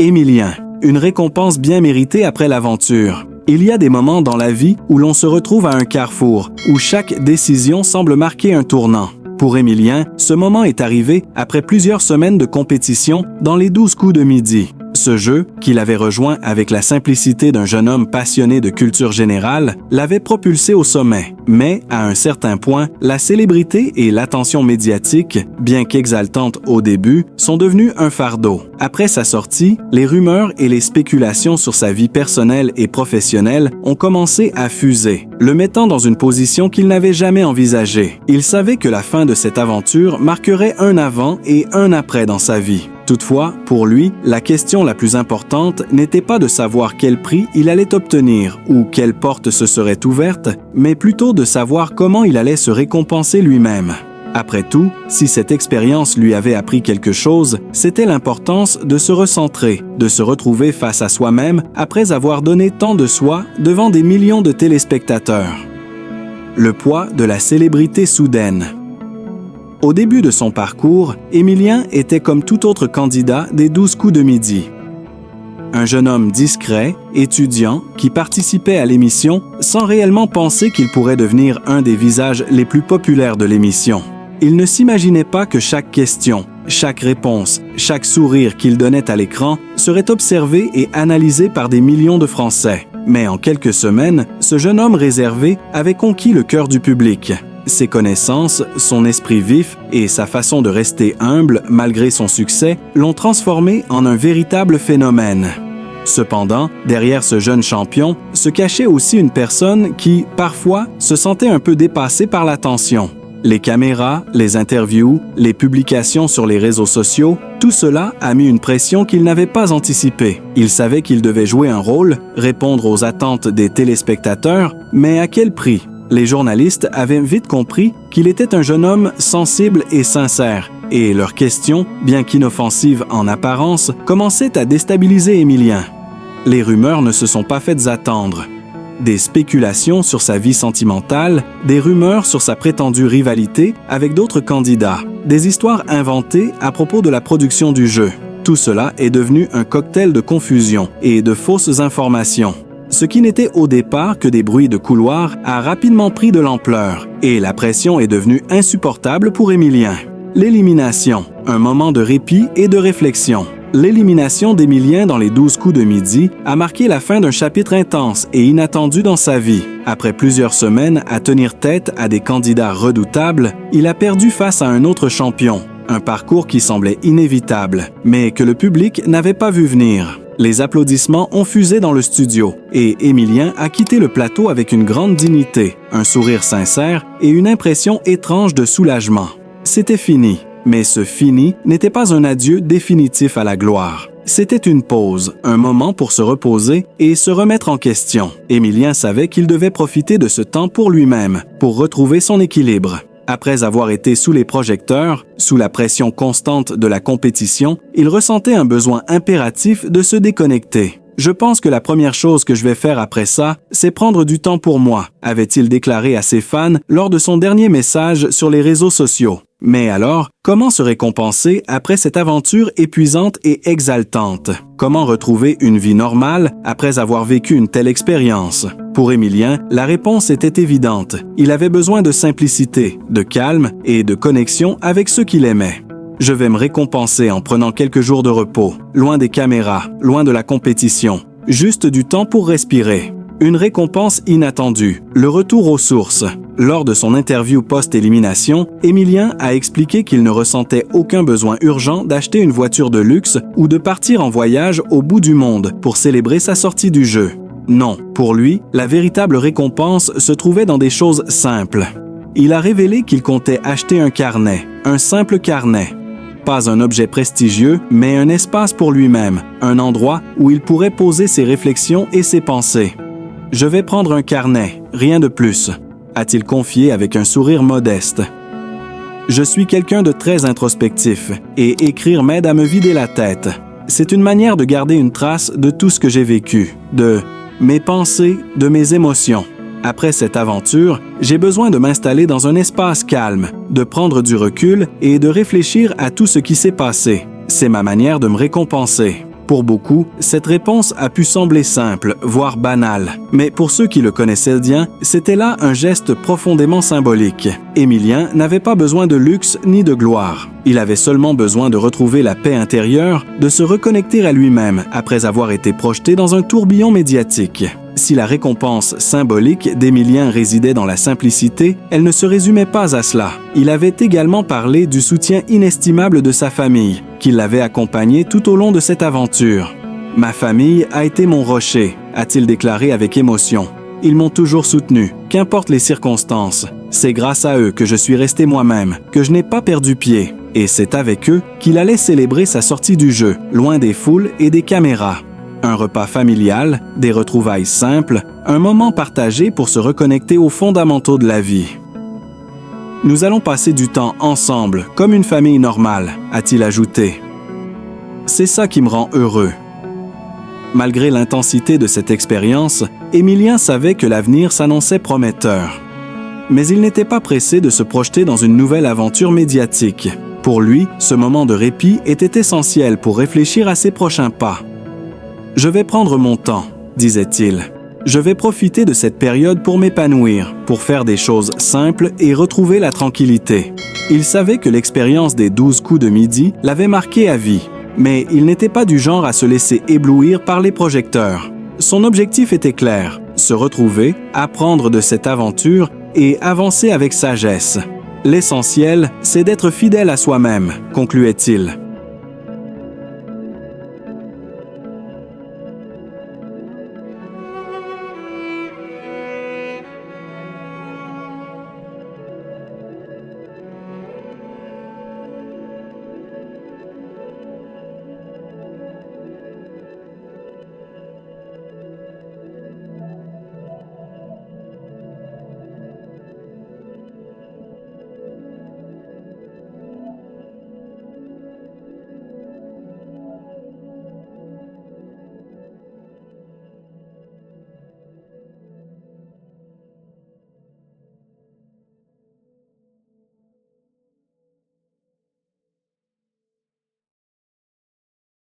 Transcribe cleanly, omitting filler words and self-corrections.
Émilien, une récompense bien méritée après l'aventure. Il y a des moments dans la vie où l'on se retrouve à un carrefour, où chaque décision semble marquer un tournant. Pour Émilien, ce moment est arrivé après plusieurs semaines de compétition dans les 12 coups de midi. Ce jeu, qu'il avait rejoint avec la simplicité d'un jeune homme passionné de culture générale, l'avait propulsé au sommet. Mais, à un certain point, la célébrité et l'attention médiatique, bien qu'exaltantes au début, sont devenues un fardeau. Après sa sortie, les rumeurs et les spéculations sur sa vie personnelle et professionnelle ont commencé à fuser, le mettant dans une position qu'il n'avait jamais envisagée. Il savait que la fin de cette aventure marquerait un avant et un après dans sa vie. Toutefois, pour lui, la question la plus importante n'était pas de savoir quel prix il allait obtenir ou quelle porte se serait ouverte, mais plutôt de savoir comment il allait se récompenser lui-même. Après tout, si cette expérience lui avait appris quelque chose, c'était l'importance de se recentrer, de se retrouver face à soi-même après avoir donné tant de soi devant des millions de téléspectateurs. Le poids de la célébrité soudaine. Au début de son parcours, Émilien était comme tout autre candidat des 12 coups de midi. Un jeune homme discret, étudiant, qui participait à l'émission sans réellement penser qu'il pourrait devenir un des visages les plus populaires de l'émission. Il ne s'imaginait pas que chaque question, chaque réponse, chaque sourire qu'il donnait à l'écran serait observé et analysé par des millions de Français. Mais en quelques semaines, ce jeune homme réservé avait conquis le cœur du public. Ses connaissances, son esprit vif et sa façon de rester humble malgré son succès l'ont transformé en un véritable phénomène. Cependant, derrière ce jeune champion, se cachait aussi une personne qui, parfois, se sentait un peu dépassée par l'attention. Les caméras, les interviews, les publications sur les réseaux sociaux, tout cela a mis une pression qu'il n'avait pas anticipée. Il savait qu'il devait jouer un rôle, répondre aux attentes des téléspectateurs, mais à quel prix? Les journalistes avaient vite compris qu'il était un jeune homme sensible et sincère, et leurs questions, bien qu'inoffensives en apparence, commençaient à déstabiliser Émilien. Les rumeurs ne se sont pas faites attendre. Des spéculations sur sa vie sentimentale, des rumeurs sur sa prétendue rivalité avec d'autres candidats, des histoires inventées à propos de la production du jeu. Tout cela est devenu un cocktail de confusion et de fausses informations. Ce qui n'était au départ que des bruits de couloir a rapidement pris de l'ampleur et la pression est devenue insupportable pour Émilien. L'élimination, un moment de répit et de réflexion. L'élimination d'Émilien dans les 12 coups de midi a marqué la fin d'un chapitre intense et inattendu dans sa vie. Après plusieurs semaines à tenir tête à des candidats redoutables, il a perdu face à un autre champion. Un parcours qui semblait inévitable, mais que le public n'avait pas vu venir. Les applaudissements ont fusé dans le studio et Émilien a quitté le plateau avec une grande dignité, un sourire sincère et une impression étrange de soulagement. C'était fini, mais ce fini n'était pas un adieu définitif à la gloire. C'était une pause, un moment pour se reposer et se remettre en question. Émilien savait qu'il devait profiter de ce temps pour lui-même, pour retrouver son équilibre. Après avoir été sous les projecteurs, sous la pression constante de la compétition, il ressentait un besoin impératif de se déconnecter. « Je pense que la première chose que je vais faire après ça, c'est prendre du temps pour moi », avait-il déclaré à ses fans lors de son dernier message sur les réseaux sociaux. Mais alors, comment se récompenser après cette aventure épuisante et exaltante? Comment retrouver une vie normale après avoir vécu une telle expérience? Pour Émilien, la réponse était évidente. Il avait besoin de simplicité, de calme et de connexion avec ceux qu'il aimait. Je vais me récompenser en prenant quelques jours de repos, loin des caméras, loin de la compétition, juste du temps pour respirer. Une récompense inattendue, le retour aux sources. Lors de son interview post-élimination, Émilien a expliqué qu'il ne ressentait aucun besoin urgent d'acheter une voiture de luxe ou de partir en voyage au bout du monde pour célébrer sa sortie du jeu. Non, pour lui, la véritable récompense se trouvait dans des choses simples. Il a révélé qu'il comptait acheter un carnet, un simple carnet. Pas un objet prestigieux, mais un espace pour lui-même, un endroit où il pourrait poser ses réflexions et ses pensées. « Je vais prendre un carnet, rien de plus », a-t-il confié avec un sourire modeste. « Je suis quelqu'un de très introspectif et écrire m'aide à me vider la tête. C'est une manière de garder une trace de tout ce que j'ai vécu, de mes pensées, de mes émotions. Après cette aventure, j'ai besoin de m'installer dans un espace calme, de prendre du recul et de réfléchir à tout ce qui s'est passé. C'est ma manière de me récompenser. » Pour beaucoup, cette réponse a pu sembler simple, voire banale. Mais pour ceux qui le connaissaient bien, c'était là un geste profondément symbolique. Émilien n'avait pas besoin de luxe ni de gloire. Il avait seulement besoin de retrouver la paix intérieure, de se reconnecter à lui-même après avoir été projeté dans un tourbillon médiatique. Si la récompense symbolique d'Émilien résidait dans la simplicité, elle ne se résumait pas à cela. Il avait également parlé du soutien inestimable de sa famille, qui l'avait accompagné tout au long de cette aventure. « Ma famille a été mon rocher », a-t-il déclaré avec émotion. « Ils m'ont toujours soutenu, qu'importe les circonstances. C'est grâce à eux que je suis resté moi-même, que je n'ai pas perdu pied. Et c'est avec eux qu'il allait célébrer sa sortie du jeu, loin des foules et des caméras. » Un repas familial, des retrouvailles simples, un moment partagé pour se reconnecter aux fondamentaux de la vie. « Nous allons passer du temps ensemble, comme une famille normale », a-t-il ajouté. « C'est ça qui me rend heureux. » Malgré l'intensité de cette expérience, Émilien savait que l'avenir s'annonçait prometteur. Mais il n'était pas pressé de se projeter dans une nouvelle aventure médiatique. Pour lui, ce moment de répit était essentiel pour réfléchir à ses prochains pas. « Je vais prendre mon temps », disait-il. « Je vais profiter de cette période pour m'épanouir, pour faire des choses simples et retrouver la tranquillité. » Il savait que l'expérience des 12 coups de midi l'avait marqué à vie, mais il n'était pas du genre à se laisser éblouir par les projecteurs. Son objectif était clair, se retrouver, apprendre de cette aventure et avancer avec sagesse. « L'essentiel, c'est d'être fidèle à soi-même », concluait-il.